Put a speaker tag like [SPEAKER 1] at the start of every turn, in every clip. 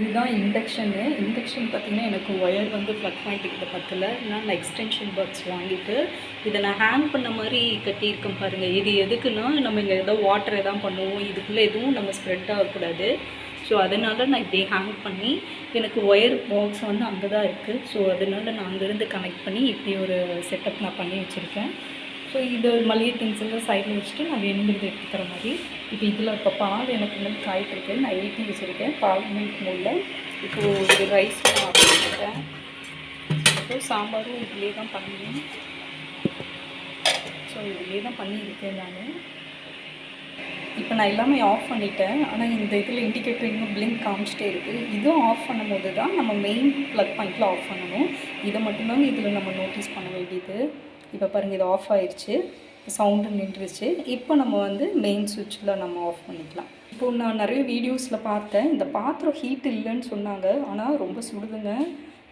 [SPEAKER 1] இதுதான் இண்டக்ஷன் பார்த்திங்கன்னா எனக்கு ஒயர் வந்து ப்ளக் பாயிண்ட்டுக்கிட்ட பத்தல. நான் எக்ஸ்டென்ஷன் பாக்ஸ் வாங்கிட்டு இதை நான் ஹேங் பண்ண மாதிரி கட்டியிருக்கேன் பாருங்கள். இது எதுக்குன்னா நம்ம இங்கே ஏதோ வாட்டர் எதாவது பண்ணுவோம், இதுக்குள்ளே எதுவும் நம்ம ஸ்ப்ரெட் ஆகக்கூடாது. ஸோ அதனால் நான் இப்படி ஹேங் பண்ணி எனக்கு ஒயர் பாக்ஸ் வந்து அங்கே தான் இருக்குது. ஸோ அதனால் நான் அங்கேருந்து கனெக்ட் பண்ணி இப்படி ஒரு செட்டப் நான் பண்ணி வச்சுருக்கேன். ஸோ இது மளிகை திங்ஸ் எல்லாம் சைடில் வச்சுட்டு நான் வேணுங்கிறது எடுத்துக்கிற மாதிரி. இப்போ இதில் இப்போ பால் எனக்கு வந்து காய்ச்சிருக்கு, நான் ஏற்றி வச்சுருக்கேன் பால் மில்க் மூலில். இப்போது இது ரைஸ் நான் ஆக்கிட்டுருக்கேன். அப்புறம் சாம்பாரும் இதிலே தான் பண்ணுவேன். ஸோ இதிலே தான் பண்ணியிருக்கேன் நான். இப்போ நான் எல்லாமே ஆஃப் பண்ணிட்டேன். ஆனால் இந்த இதில் இண்டிகேட்டர் இன்னும் பிளிங்க் காமிச்சிட்டே இருக்குது. இதுவும் ஆஃப் பண்ணும் போது தான் நம்ம மெயின் ப்ளக் பாயிண்டில் ஆஃப் பண்ணணும். இதை மட்டும்தாங்க இதில் நம்ம நோட்டீஸ் பண்ண வேண்டியது. இப்போ பாருங்கள், இது ஆஃப் ஆயிடுச்சு, சவுண்டு நின்றுச்சு. இப்போ நம்ம வந்து மெயின் சுவிட்சில் நம்ம ஆஃப் பண்ணிக்கலாம். இப்போது நான் நிறைய வீடியோஸில் பார்த்தேன், இந்த பாத்திரம் ஹீட் இல்லைன்னு சொன்னாங்க. ஆனால் ரொம்ப சுடுதுங்க.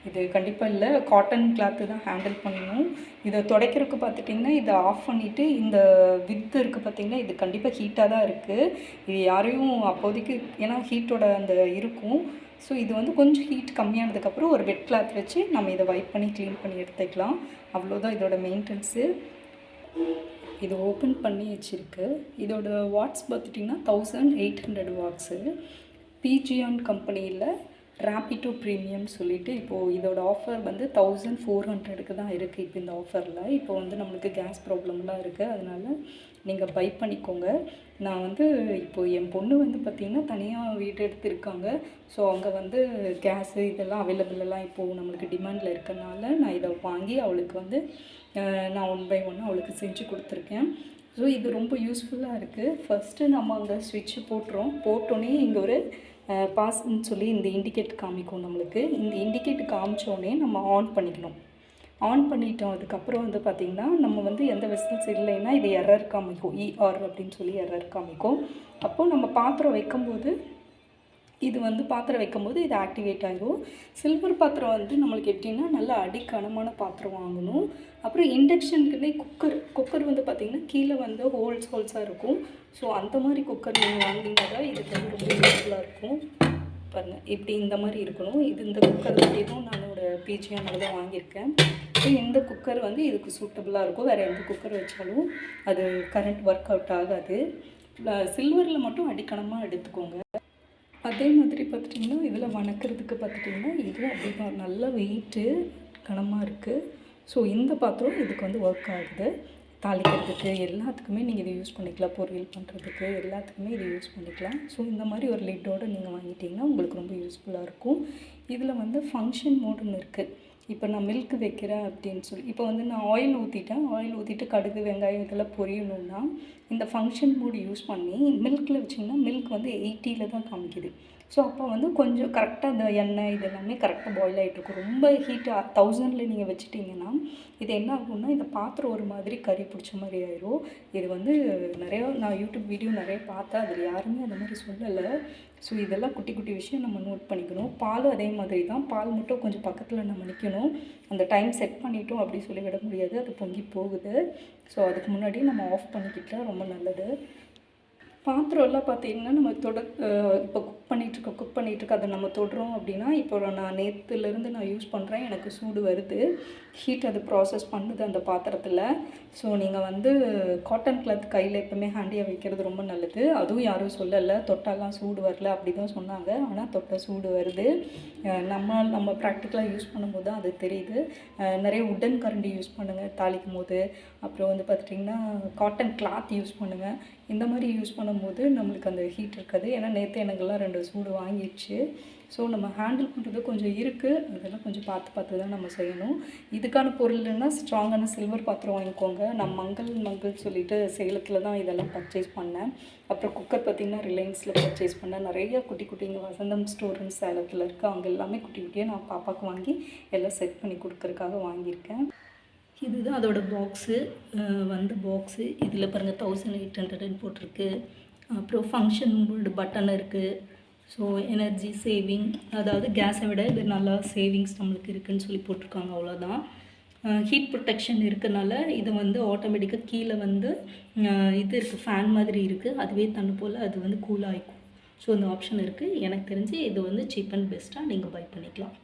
[SPEAKER 1] இது கண்டிப்பாக இல்லை, காட்டன் கிளாத்து தான் ஹேண்டில் பண்ணணும். இதை துடைக்கிறதுக்கு பார்த்துட்டிங்கன்னா இதை ஆஃப் பண்ணிவிட்டு இந்த வித்து இருக்குது பார்த்திங்கன்னா, இது கண்டிப்பாக ஹீட்டாக தான் இருக்குது. இது யாரையும் அப்போதைக்கு ஏன்னா ஹீட்டோட அந்த இருக்கும். ஸோ இது வந்து கொஞ்சம் ஹீட் கம்மியானதுக்கப்புறம் ஒரு வெட் கிளாத் வச்சு நம்ம இதை வைப் பண்ணி க்ளீன் பண்ணி எடுத்துக்கலாம். அவ்வளோதான் இதோட மெயின்டெனன்ஸு. இது ஓப்பன் பண்ணி வச்சுருக்கு. இதோட வாட்ஸ் பார்த்துட்டிங்கன்னா 1800 வாட்ஸு. பிஜியான் கம்பெனியில் ரேபிடோ ப்ரீமியம் சொல்லிவிட்டு இப்போது இதோட ஆஃபர் வந்து 1400க்கு தான் இருக்குது. இப்போ இந்த ஆஃபரில் இப்போ வந்து நம்மளுக்கு கேஸ் ப்ராப்ளம்லாம் இருக்குது, அதனால் நீங்கள் பை பண்ணிக்கோங்க. நான் வந்து இப்போது என் பொண்ணு வந்து பார்த்திங்கன்னா தனியாக வீடு எடுத்துருக்காங்க. ஸோ அங்கே வந்து கேஸு இதெல்லாம் அவைலபிளெல்லாம் இப்போது நம்மளுக்கு டிமாண்டில் இருக்கனால நான் இதை வாங்கி அவளுக்கு வந்து நான் 1 by 1 அவளுக்கு செஞ்சு கொடுத்துருக்கேன். ஸோ இது ரொம்ப யூஸ்ஃபுல்லாக இருக்குது. ஃபஸ்ட்டு நம்ம அங்கே ஸ்விட்ச்சு போட்டோன்னே இங்கே ஒரு பாஸ்ன்னு சொல்லி இந்த இண்டிகேட் காமிக்கும் நம்மளுக்கு. இந்த இண்டிகேட் காமிச்சோடனே நம்ம ஆன் பண்ணிக்கணும். ஆன் பண்ணிட்டோம். அதுக்கப்புறம் வந்து பார்த்திங்கன்னா நம்ம வந்து எந்த வெசல்ஸ் இல்லைன்னா இது எரர் காமிக்கும், ER அப்படின்னு சொல்லி எரர் காமிக்கும். அப்போது நம்ம பாத்திரம் வைக்கும்போது இது வந்து பாத்திரம் வைக்கும்போது இது ஆக்டிவேட் ஆகிடும். சில்வர் பாத்திரம் வந்து நம்மளுக்கு எப்படின்னா நல்லா அடிக்கனமான பாத்திரம் வாங்கணும். அப்புறம் இண்டக்ஷனுக்குன்னே குக்கர் வந்து பார்த்திங்கன்னா கீழே வந்து ஹோல்ஸாக இருக்கும். ஸோ அந்த மாதிரி குக்கர் நீங்கள் வாங்கினீங்கன்னா இதுக்கு வந்து ரொம்ப யூஸ்ஃபுல்லாக இருக்கும். பாருங்கள், இப்படி இந்த மாதிரி இருக்கணும். இந்த குக்கர் மட்டும் நான் பிஜியானோட தான் வாங்கியிருக்கேன். ஸோ இந்த குக்கர் வந்து இதுக்கு சூட்டபுளாக இருக்கும். வேறு எந்த குக்கர் வச்சாலும் அது கரண்ட் ஒர்க் அவுட் ஆகாது. சில்வரில் மட்டும் அடிக்கனமாக எடுத்துக்கோங்க. அதே மாதிரி பார்த்துட்டிங்கன்னா இதில் வணக்கிறதுக்கு பார்த்துட்டிங்கன்னா இதுவும் அப்படி தான் நல்ல வெயிட்டு கனமாக இருக்குது. ஸோ இந்த பாத்திரம் இதுக்கு வந்து ஒர்க் ஆகுது. தாளிக்கிறதுக்கு எல்லாத்துக்குமே நீங்கள் இதை யூஸ் பண்ணிக்கலாம். பொரியல் பண்ணுறதுக்கு எல்லாத்துக்குமே இதை யூஸ் பண்ணிக்கலாம். ஸோ இந்த மாதிரி ஒரு லிட்டோடு நீங்கள் வாங்கிட்டிங்கன்னா உங்களுக்கு ரொம்ப யூஸ்ஃபுல்லாக இருக்கும். இதில் வந்து ஃபங்க்ஷன் மோடுன்னு இருக்குது. இப்போ நான் மில்க் வைக்கிறேன் அப்படின்னு சொல்லி இப்போ வந்து நான் ஆயில் ஊற்றிட்டு கடுகு வெங்காயம் இதெல்லாம் பொரியணுன்னா இந்த ஃபங்க்ஷன் மோடு யூஸ் பண்ணி மில்கில் வச்சிங்கன்னா மில்க் வந்து 80ல் தான் காமிக்குது. ஸோ அப்போ வந்து கொஞ்சம் கரெக்டாக அந்த எண்ணெய் இதெல்லாமே கரெக்டாக பாயில் ஆகிட்ருக்கும். ரொம்ப ஹீட்டு 1000ல் நீங்கள் வச்சுட்டிங்கன்னா இது என்ன ஆகும்னா இந்த பாத்திரம் ஒரு மாதிரி கறி பிடிச்ச மாதிரி ஆயிரும். இது வந்து நான் யூடியூப் வீடியோ நிறைய பார்த்தேன், அதில் யாருமே அந்த மாதிரி சொல்லலை. ஸோ இதெல்லாம் குட்டி குட்டி விஷயம் நம்ம நோட் பண்ணிக்கணும். பாலும் அதே மாதிரி தான். பால் மட்டும் கொஞ்சம் பக்கத்தில் நம்ம நிற்கணும். அந்த டைம் செட் பண்ணிட்டோம் அப்படி சொல்லி விட முடியாது, அது பொங்கி போகுது. ஸோ அதுக்கு முன்னாடி நம்ம ஆஃப் பண்ணிக்கிட்டா ரொம்ப நல்லது. பாத்திரம்லாம் பார்த்திங்கன்னா நம்ம இப்போ குக் பண்ணிகிட்ருக்க அதை நம்ம தொடுறோம் அப்படின்னா இப்போ நான் நேற்றுலேருந்து நான் யூஸ் பண்ணுறேன், எனக்கு சூடு வருது, ஹீட் அது ப்ராசஸ் பண்ணுது அந்த பாத்திரத்தில். ஸோ நீங்கள் வந்து காட்டன் கிளாத் கையில் எப்போவுமே ஹேண்டியாக வைக்கிறது ரொம்ப நல்லது. அதுவும் யாரும் சொல்லலை தொட்டாலாம் சூடு வரல அப்படி தான் சொன்னாங்க. ஆனால் தொட்டால் சூடு வருது. நம்ம ப்ராக்டிக்கலாக யூஸ் பண்ணும்போது தான் அது தெரியுது. நிறைய உட்டன் கரண்டி யூஸ் பண்ணுங்கள் தாளிக்கும் போது. அப்புறம் வந்து பார்த்துட்டிங்கன்னா காட்டன் கிளாத் யூஸ் பண்ணுங்கள். இந்த மாதிரி யூஸ் பண்ணும்போது நம்மளுக்கு அந்த ஹீட் இருக்காது. ஏன்னா நேற்று எனக்கெல்லாம் 2 சூடு வாங்கிடுச்சு. ஸோ நம்ம ஹேண்டில் பண்ணுறது கொஞ்சம் இருக்குது, அதெல்லாம் கொஞ்சம் பார்த்து தான் நம்ம செய்யணும். இதுக்கான பொருள்னா ஸ்ட்ராங்கான சில்வர் பாத்திரம் வாங்கிக்கோங்க. நான் மங்கள் சொல்லிட்டு சேலத்தில் தான் இதெல்லாம் பர்ச்சேஸ் பண்ணேன். அப்புறம் குக்கர் பார்த்திங்கன்னா ரிலையன்ஸில் பர்ச்சேஸ் பண்ணேன். நிறையா குட்டி இங்கே வசந்தம் ஸ்டோர்னு சேலத்தில் இருக்குது. அங்கே எல்லாமே குட்டியாக நான் பாப்பாவுக்கு வாங்கி எல்லாம் செட் பண்ணி கொடுக்கறதுக்காக வாங்கியிருக்கேன். இதுதான் அதோட பாக்ஸு. இதில் பாருங்கள் 1800ன்னு போட்டிருக்கு. அப்புறம் ஃபங்க்ஷன் மோடு பட்டன் இருக்குது. ஸோ எனர்ஜி சேவிங், அதாவது கேஸை விட இது நல்லா சேவிங்ஸ் நம்மளுக்கு இருக்குதுன்னு சொல்லி போட்டிருக்காங்க, அவ்வளோதான். ஹீட் ப்ரொடெக்ஷன் இருக்கனால இது வந்து ஆட்டோமேட்டிக்காக கீழே வந்து இது இருக்குது, ஃபேன் மாதிரி இருக்குது. அதுவே தண்ணி போல் அது வந்து கூல் ஆகிக்கும். ஸோ இந்த ஆப்ஷன் இருக்குது. எனக்கு தெரிஞ்சு இது வந்து சீப் அண்ட் பெஸ்ட்டாக நீங்கள் பை பண்ணிக்கலாம்.